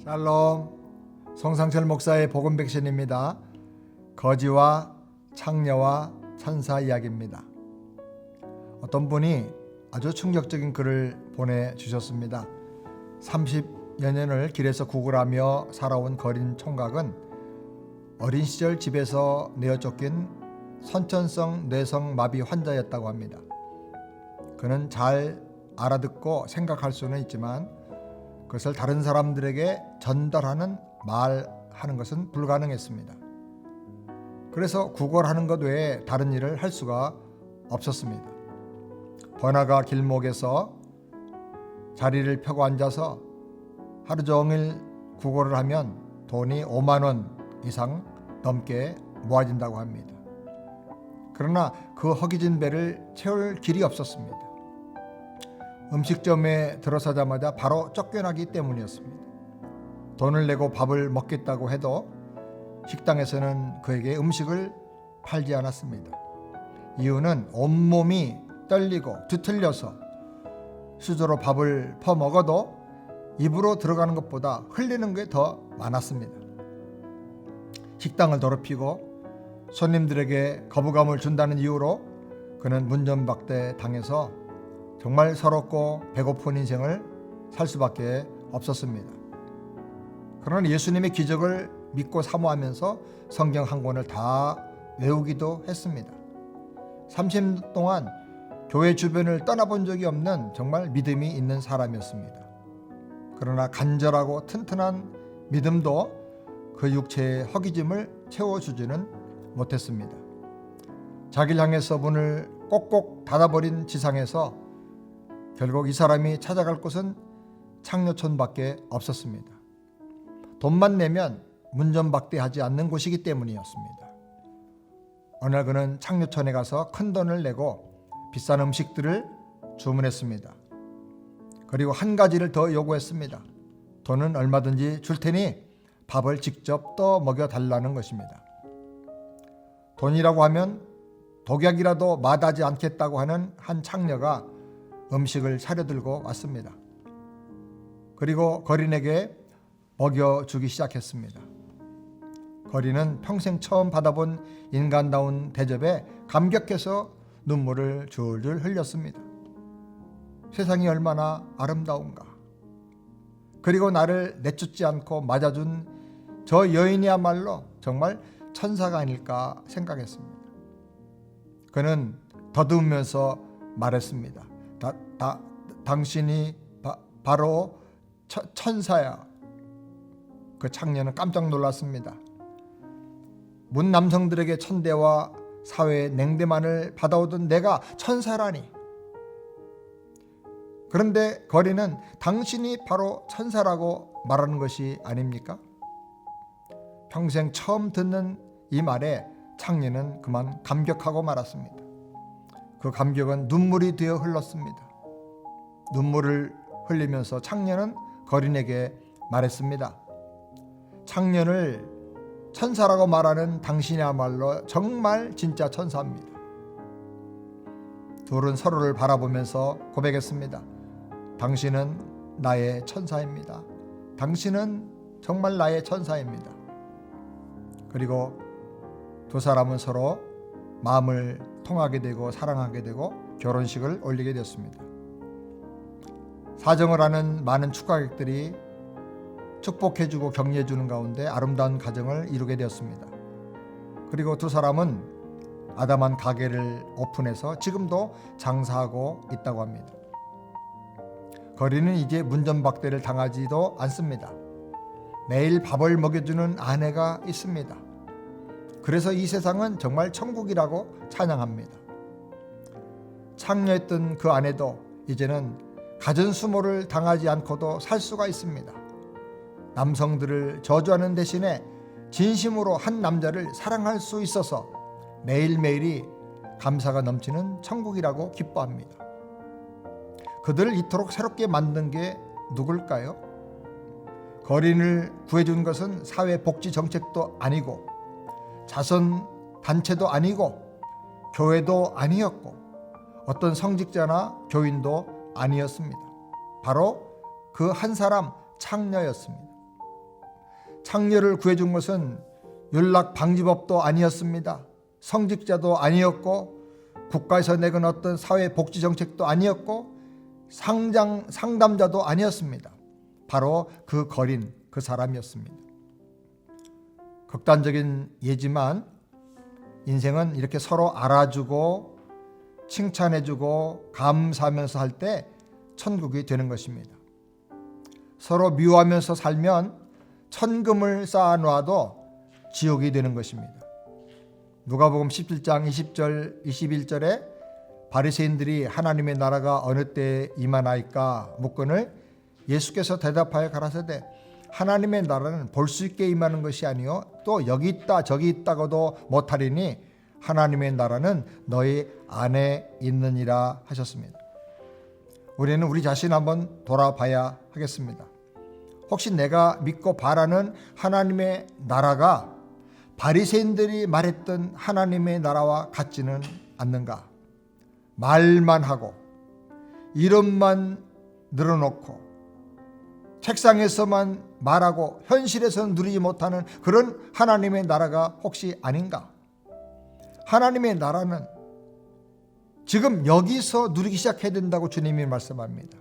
샬롬, 송상철 목사의 복음 백신입니다. 거지와 창녀와 천사 이야기입니다. 어떤 분이 아주 충격적인 글을 보내주셨습니다. 30여 년을 길에서 구걸하며 살아온 거린 총각은 어린 시절 집에서 내어 쫓긴 선천성 뇌성 마비 환자였다고 합니다. 그는 잘 알아듣고 생각할 수는 있지만 그것을 다른 사람들에게 전달하는 말하는 것은 불가능했습니다. 그래서 구걸하는 것 외에 다른 일을 할 수가 없었습니다. 번화가 길목에서 자리를 펴고 앉아서 하루 종일 구걸을 하면 돈이 5만 원 이상 넘게 모아진다고 합니다. 그러나 그 허기진 배를 채울 길이 없었습니다. 음식점에 들어서자마자 바로 쫓겨나기 때문이었습니다. 돈을 내고 밥을 먹겠다고 해도 식당에서는 그에게 음식을 팔지 않았습니다. 이유는 온몸이 떨리고 뒤틀려서 수저로 밥을 퍼먹어도 입으로 들어가는 것보다 흘리는 게 더 많았습니다. 식당을 더럽히고 손님들에게 거부감을 준다는 이유로 그는 문전박대 당해서 정말 서럽고 배고픈 인생을 살 수밖에 없었습니다. 그러나 예수님의 기적을 믿고 사모하면서 성경 한 권을 다 외우기도 했습니다. 30년 동안 교회 주변을 떠나본 적이 없는 정말 믿음이 있는 사람이었습니다. 그러나 간절하고 튼튼한 믿음도 그 육체의 허기짐을 채워주지는 못했습니다. 자기를 향해서 문을 꼭꼭 닫아버린 지상에서 결국 이 사람이 찾아갈 곳은 창녀촌밖에 없었습니다. 돈만 내면 문전박대하지 않는 곳이기 때문이었습니다. 어느 날 그는 창녀촌에 가서 큰 돈을 내고 비싼 음식들을 주문했습니다. 그리고 한 가지를 더 요구했습니다. 돈은 얼마든지 줄 테니 밥을 직접 떠 먹여달라는 것입니다. 돈이라고 하면 독약이라도 마다하지 않겠다고 하는 한 창녀가 음식을 차려들고 왔습니다. 그리고 거린에게 먹여주기 시작했습니다. 거린은 평생 처음 받아본 인간다운 대접에 감격해서 눈물을 줄줄 흘렸습니다. 세상이 얼마나 아름다운가. 그리고 나를 내쫓지 않고 맞아준 저 여인이야말로 정말 천사가 아닐까 생각했습니다. 그는 더듬으면서 말했습니다. 당신이 바로 천사야. 그 창녀는 깜짝 놀랐습니다. 문 남성들에게 천대와 사회의 냉대만을 받아오던 내가 천사라니. 그런데 거린은 당신이 바로 천사라고 말하는 것이 아닙니까? 평생 처음 듣는 이 말에 창녀는 그만 감격하고 말았습니다. 그 감격은 눈물이 되어 흘렀습니다. 눈물을 흘리면서 창녀는 거린에게 말했습니다. 창녀를 천사라고 말하는 당신이야말로 정말 진짜 천사입니다. 둘은 서로를 바라보면서 고백했습니다. 당신은 나의 천사입니다. 당신은 정말 나의 천사입니다. 그리고 두 사람은 서로 마음을 통하게 되고 사랑하게 되고 결혼식을 올리게 되었습니다. 사정을 하는 많은 축가객들이 축복해주고 격려해주는 가운데 아름다운 가정을 이루게 되었습니다. 그리고 두 사람은 아담한 가게를 오픈해서 지금도 장사하고 있다고 합니다. 거린은 이제 문전박대를 당하지도 않습니다. 매일 밥을 먹여주는 아내가 있습니다. 그래서 이 세상은 정말 천국이라고 찬양합니다. 창녀였던 그 아내도 이제는 갖은 수모를 당하지 않고도 살 수가 있습니다. 남성들을 저주하는 대신에 진심으로 한 남자를 사랑할 수 있어서 매일매일이 감사가 넘치는 천국이라고 기뻐합니다. 그들을 이토록 새롭게 만든 게 누굴까요? 거린을 구해준 것은 사회복지정책도 아니고 자선 단체도 아니고 교회도 아니었고 어떤 성직자나 교인도 아니었습니다. 바로 그 한 사람 창녀였습니다. 창녀를 구해준 것은 윤락방지법도 아니었습니다. 성직자도 아니었고 국가에서 내건 어떤 사회복지정책도 아니었고 상담자도 아니었습니다. 바로 그 거린 그 사람이었습니다. 극단적인 예지만 인생은 이렇게 서로 알아주고 칭찬해주고 감사하면서 할 때 천국이 되는 것입니다. 서로 미워하면서 살면 천금을 쌓아놓아도 지옥이 되는 것입니다. 누가복음 17장 20절 21절에 바리새인들이 하나님의 나라가 어느 때에 임하나이까 묻거늘 예수께서 대답하여 가라사대 하나님의 나라는 볼 수 있게 임하는 것이 아니요 또 여기 있다 저기 있다고도 못하리니 하나님의 나라는 너희 안에 있느니라 하셨습니다. 우리는 우리 자신 한번 돌아봐야 하겠습니다. 혹시 내가 믿고 바라는 하나님의 나라가 바리새인들이 말했던 하나님의 나라와 같지는 않는가? 말만 하고 이름만 늘어놓고 책상에서만 말하고 현실에서는 누리지 못하는 그런 하나님의 나라가 혹시 아닌가? 하나님의 나라는 지금 여기서 누리기 시작해야 된다고 주님이 말씀합니다.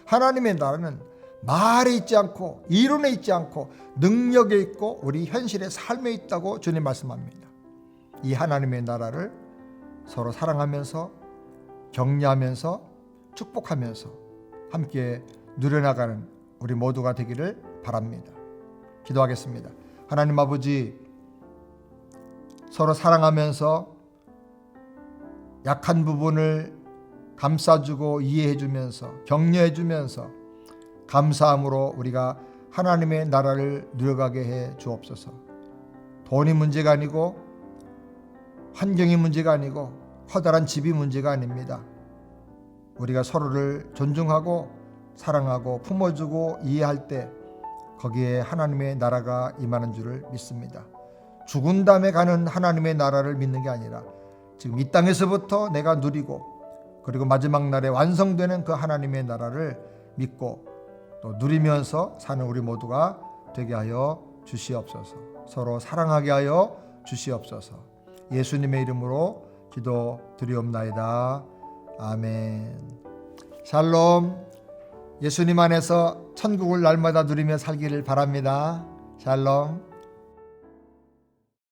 하나님의 나라는 말에 있지 않고 이론에 있지 않고 능력에 있고 우리 현실의 삶에 있다고 주님 말씀합니다. 이 하나님의 나라를 서로 사랑하면서 격려하면서 축복하면서 함께 누려나가는 우리 모두가 되기를 바랍니다. 기도하겠습니다. 하나님 아버지, 서로 사랑하면서 약한 부분을 감싸주고 이해해주면서 격려해주면서 감사함으로 우리가 하나님의 나라를 누려가게 해 주옵소서. 돈이 문제가 아니고 환경이 문제가 아니고 커다란 집이 문제가 아닙니다. 우리가 서로를 존중하고 사랑하고 품어주고 이해할 때 거기에 하나님의 나라가 임하는 줄을 믿습니다. 죽은 다음에 가는 하나님의 나라를 믿는 게 아니라 지금 이 땅에서부터 내가 누리고 그리고 마지막 날에 완성되는 그 하나님의 나라를 믿고 또 누리면서 사는 우리 모두가 되게 하여 주시옵소서. 서로 사랑하게 하여 주시옵소서. 예수님의 이름으로 기도드리옵나이다. 아멘. 샬롬. 예수님 안에서 천국을 날마다 누리며 살기를 바랍니다. 샬롬.